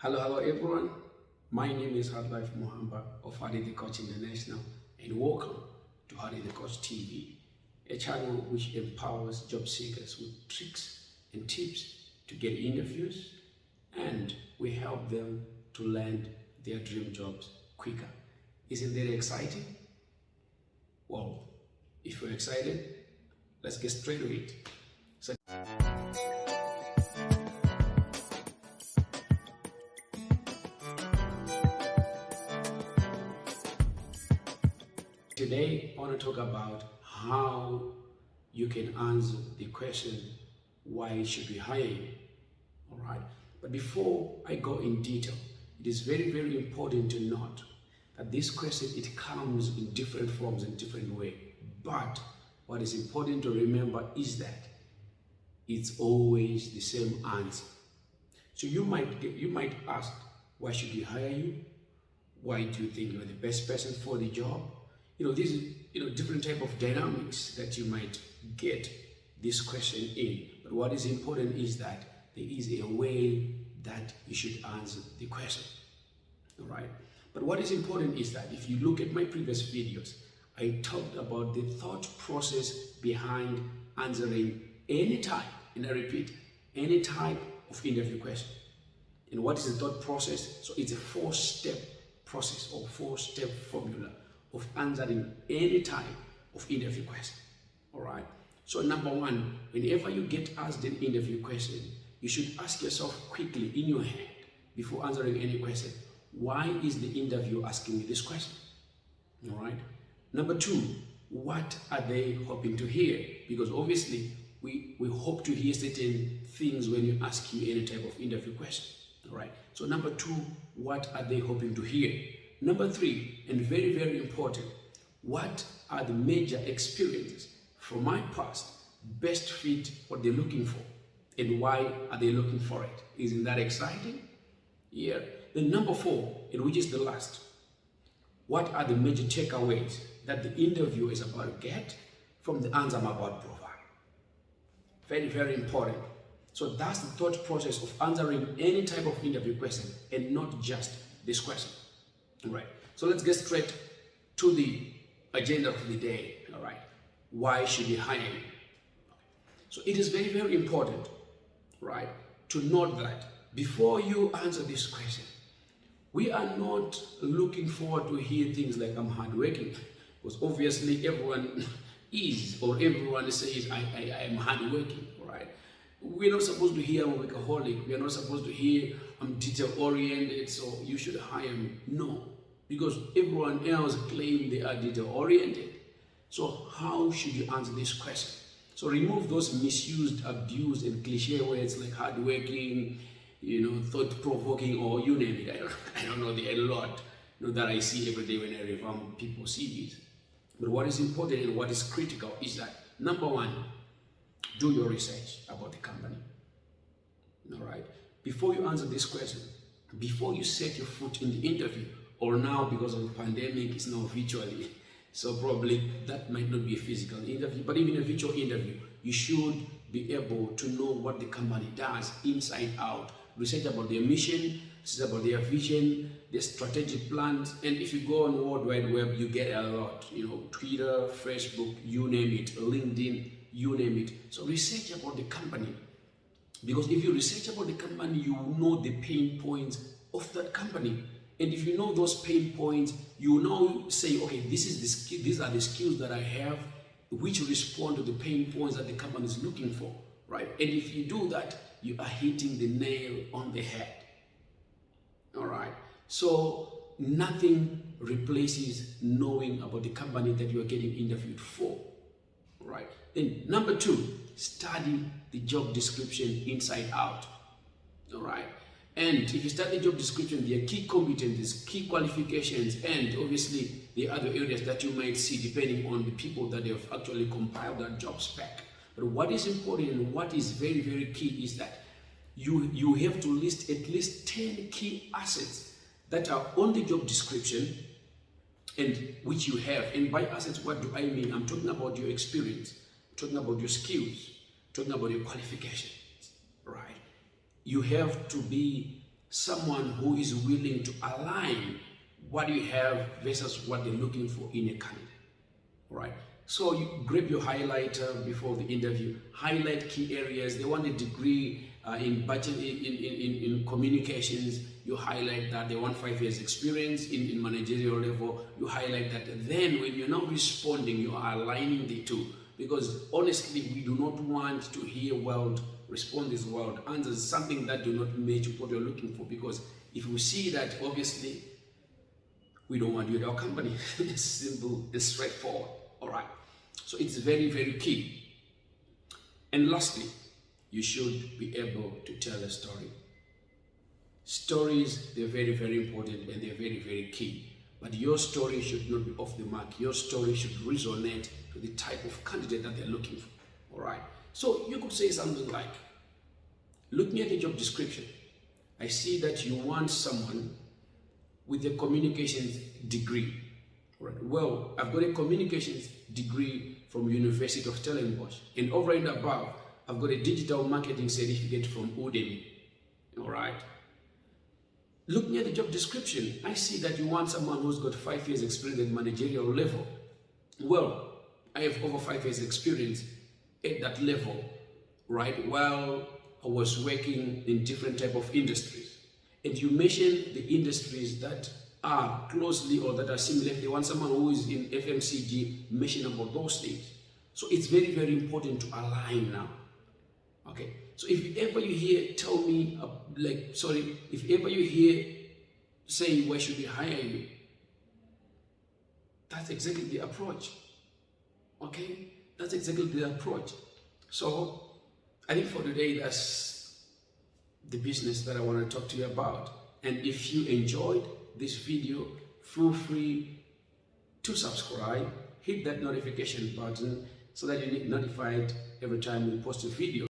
Hello everyone. My name is Hardlife Muhamba of Hardy the Coach International, and welcome to Hardy the Coach TV, a channel which empowers job seekers with tricks and tips to get interviews, and we help them to land their dream jobs quicker. Isn't that exciting? Well, if you're excited, let's get straight to it. So today, I want to talk about how you can answer the question, why should we hire you? All right. But before I go in detail, it is very, very important to note that this question, it comes in different forms and different ways. But what is important to remember is that it's always the same answer. So you might ask, why should we hire you? Why do you think you're the best person for the job? This is, different type of dynamics that you might get this question in. But what is important is that there is a way that you should answer the question. All right. But what is important is that if you look at my previous videos, I talked about the thought process behind answering any type, and I repeat, any type of interview question. And what is the thought process? So it's a 4-step process or 4-step formula of answering any type of interview question. All right. So number one, whenever you get asked an interview question, you should ask yourself quickly in your head before answering any question, why is the interview asking me this question? All right. Number two, what are they hoping to hear? Because obviously we hope to hear certain things when you ask you any type of interview question. All right. So number two, what are they hoping to hear? Number three, and very, very important, what are the major experiences from my past best fit what they're looking for? And why are they looking for it? Isn't that exciting? Yeah. Then number four, and which is the last, what are the major takeaways that the interviewer is about to get from the answer I'm about to provide? Very, very important. So that's the thought process of answering any type of interview question and not just this question. All right. So let's get straight to the agenda of the day. All right. Why should we hire you? So it is very, very important, right, to note that before you answer this question, we are not looking forward to hear things like I'm hardworking, because obviously everyone is, or everyone says I am hardworking, right? We're not supposed to hear I'm a workaholic. We are not supposed to hear I'm detail-oriented, so you should hire me. No, because everyone else claims they are detail-oriented. So how should you answer this question? So remove those misused, abused, and cliche words like hardworking, thought-provoking, or you name it. I don't know, there are a lot that I see every day when I revamp people's CVs. But what is important and what is critical is that, number one, do your research about the company. All right. Before you answer this question, before you set your foot in the interview, or now because of the pandemic, it's now virtually, so probably that might not be a physical interview, but even a virtual interview, you should be able to know what the company does inside out. Research about their mission, research about their vision, their strategic plans, and if you go on World Wide Web, you get a lot. Twitter, Facebook, you name it, LinkedIn, you name it. So research about the company, because if you research about the company, you will know the pain points of that company. And if you know those pain points, you now say, okay, these are the skills that I have which respond to the pain points that the company is looking for, right? And if you do that, you are hitting the nail on the head. All right. So nothing replaces knowing about the company that you are getting interviewed for. Right. Then number two, study the job description inside out. All right. And if you study the job description, there are key competencies, key qualifications, and obviously the other areas that you might see depending on the people that have actually compiled that job spec. But what is important and what is very, very key is that you have to list at least 10 key assets that are on the job description and which you have. And by assets, what do I mean? I'm talking about your experience, I'm talking about your skills, I'm talking about your qualifications, right? You have to be someone who is willing to align what you have versus what they're looking for in a candidate. Right? So you grab your highlighter before the interview, highlight key areas. They want a degree in budget, in communications, you highlight that. They want 5 years experience in managerial level, you highlight that. Then when you're not responding, you are aligning the two. Because honestly, we do not want to hear wild responses, wild answers, something that do not match what you're looking for. Because if we see that, obviously, we don't want you at our company. It's simple, it's straightforward. All right. So it's very, very key. And lastly, you should be able to tell a story. Stories, they're very, very important and they're very, very key. But your story should not be off the mark. Your story should resonate to the type of candidate that they're looking for. All right. So you could say something like, looking at the job description, I see that you want someone with a communications degree. Right. Well, I've got a communications degree from University of Stellenbosch, and over and above, I've got a digital marketing certificate from Udemy. All right. Looking at the job description, I see that you want someone who's got 5 years experience at managerial level. Well, I have over 5 years experience at that level, right? While I was working in different type of industries. And you mention the industries that are closely or that are similar. If they want someone who is in FMCG, mention about those things. So it's very, very important to align now. Okay. So if ever you hear, tell me, if ever you hear say, where should we hire you? That's exactly the approach. Okay. That's exactly the approach. So I think for today, that's the business that I want to talk to you about. And if you enjoyed this video, feel free to subscribe, hit that notification button so that you get notified every time we post a video.